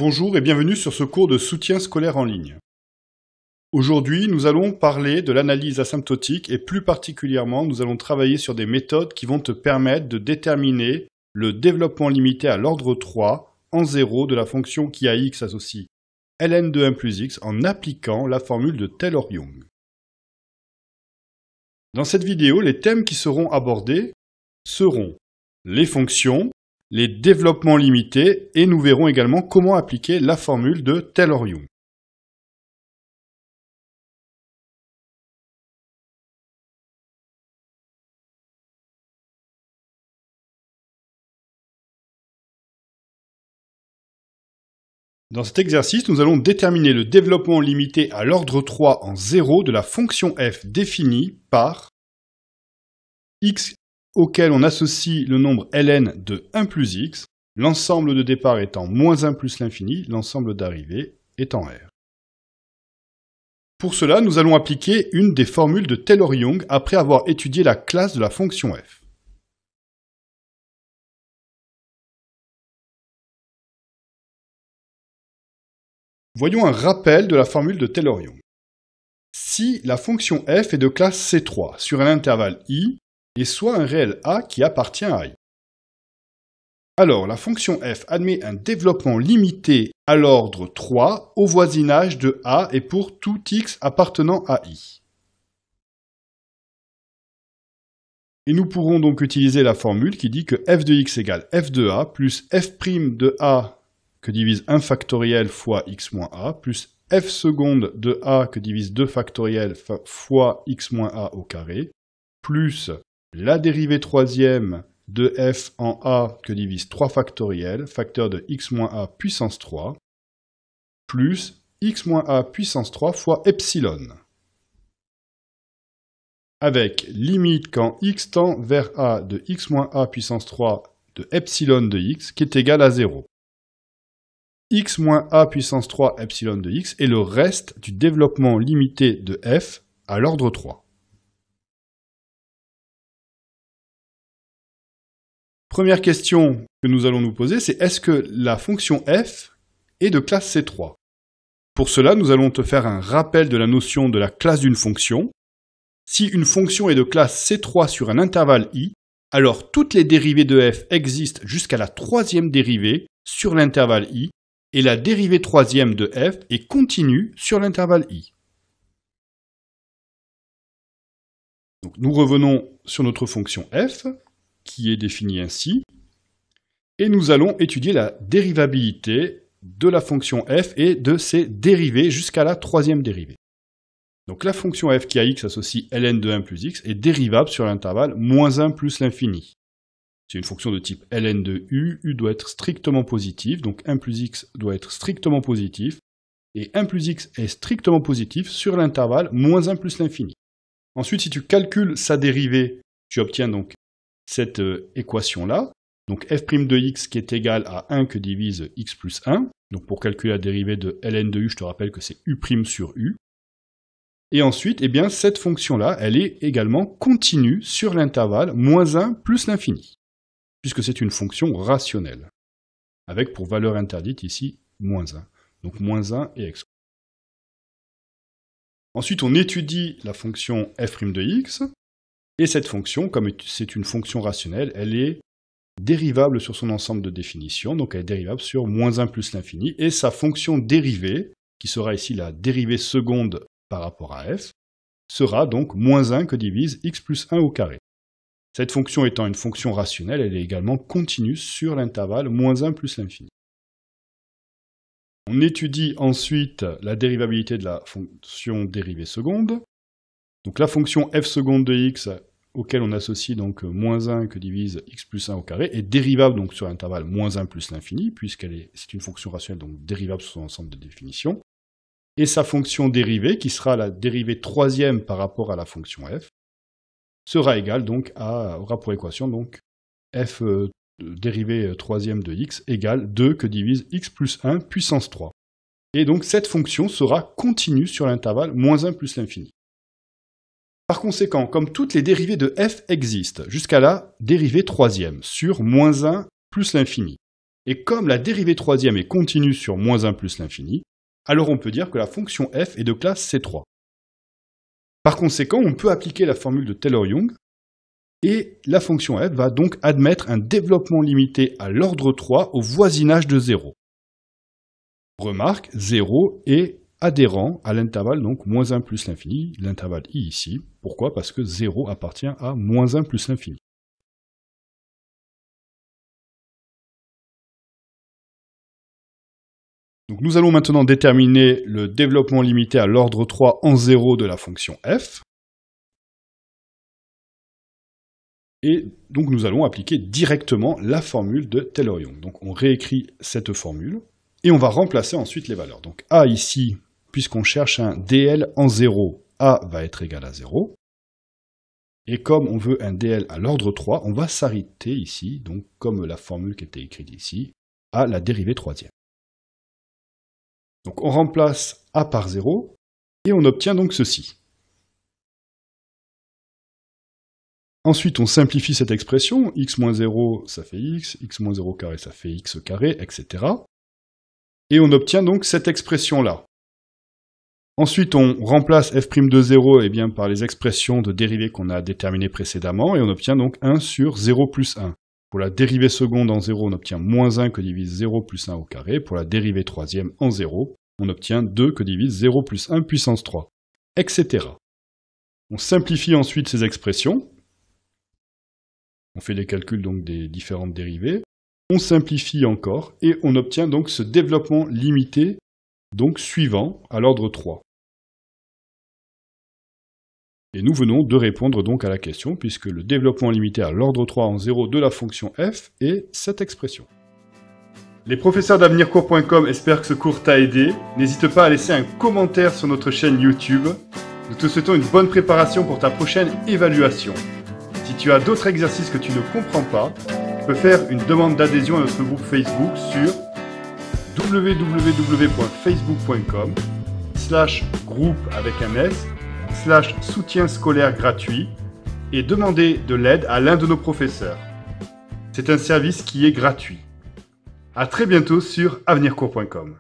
Bonjour et bienvenue sur ce cours de soutien scolaire en ligne. Aujourd'hui, nous allons parler de l'analyse asymptotique et plus particulièrement, nous allons travailler sur des méthodes qui vont te permettre de déterminer le développement limité à l'ordre 3 en 0 de la fonction qui à x associe ln de 1 plus x en appliquant la formule de Taylor-Young. Dans cette vidéo, les thèmes qui seront abordés seront les fonctions, les développements limités et nous verrons également comment appliquer la formule de Taylor-Young. Dans cet exercice, nous allons déterminer le développement limité à l'ordre 3 en 0 de la fonction f définie par x auquel on associe le nombre ln de 1 plus x, l'ensemble de départ étant moins 1 plus l'infini, l'ensemble d'arrivée étant r. Pour cela, nous allons appliquer une des formules de Taylor-Young après avoir étudié la classe de la fonction f. Voyons un rappel de la formule de Taylor-Young. Si la fonction f est de classe C3 sur un intervalle i, et soit un réel a qui appartient à i. Alors, la fonction f admet un développement limité à l'ordre 3 au voisinage de a et pour tout x appartenant à i. Et nous pourrons donc utiliser la formule qui dit que f de x égale f de a plus f' de a que divise 1 factoriel fois x moins a plus f seconde de a que divise 2 factoriel fois x moins a au carré plus la dérivée troisième de f en a que divise 3 factoriel, facteur de x moins a puissance 3, plus x moins a puissance 3 fois epsilon. Avec limite quand x tend vers a de x moins a puissance 3 de epsilon de x qui est égal à 0. X moins a puissance 3 epsilon de x est le reste du développement limité de f à l'ordre 3. Première question que nous allons nous poser, c'est est-ce que la fonction f est de classe C3? Pour cela, nous allons te faire un rappel de la notion de la classe d'une fonction. Si une fonction est de classe C3 sur un intervalle i, alors toutes les dérivées de f existent jusqu'à la troisième dérivée sur l'intervalle i, et la dérivée troisième de f est continue sur l'intervalle i. Donc, nous revenons sur notre fonction f, qui est définie ainsi, et nous allons étudier la dérivabilité de la fonction f et de ses dérivées jusqu'à la troisième dérivée. Donc la fonction f qui à x associe ln de 1 plus x est dérivable sur l'intervalle moins 1 plus l'infini. C'est une fonction de type ln de u doit être strictement positif, donc 1 plus x doit être strictement positif, et 1 plus x est strictement positif sur l'intervalle moins 1 plus l'infini. Ensuite, si tu calcules sa dérivée, tu obtiens donc cette équation-là, donc f' de x qui est égal à 1 que divise x plus 1, donc pour calculer la dérivée de ln de u, je te rappelle que c'est u' sur u, et ensuite, eh bien, cette fonction-là, elle est également continue sur l'intervalle moins 1 plus l'infini, puisque c'est une fonction rationnelle, avec pour valeur interdite ici moins 1, donc moins 1 et x. Ensuite, on étudie la fonction f' de x, et cette fonction, comme c'est une fonction rationnelle, elle est dérivable sur son ensemble de définitions, donc elle est dérivable sur moins 1 plus l'infini, et sa fonction dérivée, qui sera ici la dérivée seconde par rapport à f, sera donc moins 1 que divise x plus 1 au carré. Cette fonction étant une fonction rationnelle, elle est également continue sur l'intervalle moins 1 plus l'infini. On étudie ensuite la dérivabilité de la fonction dérivée seconde. Donc la fonction f seconde de x, auquel on associe donc moins 1 que divise x plus 1 au carré, est dérivable donc sur l'intervalle moins 1 plus l'infini, c'est une fonction rationnelle, donc dérivable sur son ensemble de définitions. Et sa fonction dérivée, qui sera la dérivée troisième par rapport à la fonction f, sera égale donc aura pour équation donc f dérivée troisième de x égale 2 que divise x plus 1 puissance 3. Et donc cette fonction sera continue sur l'intervalle moins 1 plus l'infini. Par conséquent, comme toutes les dérivées de f existent jusqu'à la dérivée troisième sur moins 1 plus l'infini, Et comme la dérivée troisième est continue sur moins 1 plus l'infini, alors on peut dire que la fonction f est de classe C3. Par conséquent, on peut appliquer la formule de Taylor-Young, et la fonction f va donc admettre un développement limité à l'ordre 3 au voisinage de 0. Remarque, 0 est adhérent à l'intervalle donc moins 1 plus l'infini, l'intervalle i ici. Pourquoi? Parce que 0 appartient à moins 1 plus l'infini. Donc nous allons maintenant déterminer le développement limité à l'ordre 3 en 0 de la fonction f. Et donc nous allons appliquer directement la formule de Taylor-Young. Donc on réécrit cette formule et on va remplacer ensuite les valeurs. Donc a ici, puisqu'on cherche un dl en 0, a va être égal à 0. Et comme on veut un dl à l'ordre 3, on va s'arrêter ici, donc comme la formule qui était écrite ici, à la dérivée troisième. Donc on remplace a par 0 et on obtient donc ceci. Ensuite, on simplifie cette expression, x moins 0 ça fait x moins 0 carré ça fait x carré, etc. Et on obtient donc cette expression-là. Ensuite, on remplace f' de 0 eh bien, par les expressions de dérivée qu'on a déterminées précédemment, et on obtient donc 1 sur 0 plus 1. Pour la dérivée seconde en 0, on obtient moins 1 que divise 0 plus 1 au carré. Pour la dérivée troisième en 0, on obtient 2 que divise 0 plus 1 puissance 3, etc. On simplifie ensuite ces expressions. On fait les calculs donc des différentes dérivées. On simplifie encore, et on obtient donc ce développement limité donc suivant à l'ordre 3. Et nous venons de répondre donc à la question, puisque le développement limité à l'ordre 3 en 0 de la fonction f est cette expression. Les professeurs d'avenircours.com espèrent que ce cours t'a aidé. N'hésite pas à laisser un commentaire sur notre chaîne YouTube. Nous te souhaitons une bonne préparation pour ta prochaine évaluation. Si tu as d'autres exercices que tu ne comprends pas, tu peux faire une demande d'adhésion à notre groupe Facebook sur www.facebook.com/groupe avec un S /soutien scolaire gratuit et demander de l'aide à l'un de nos professeurs. C'est un service qui est gratuit. À très bientôt sur avenircours.com.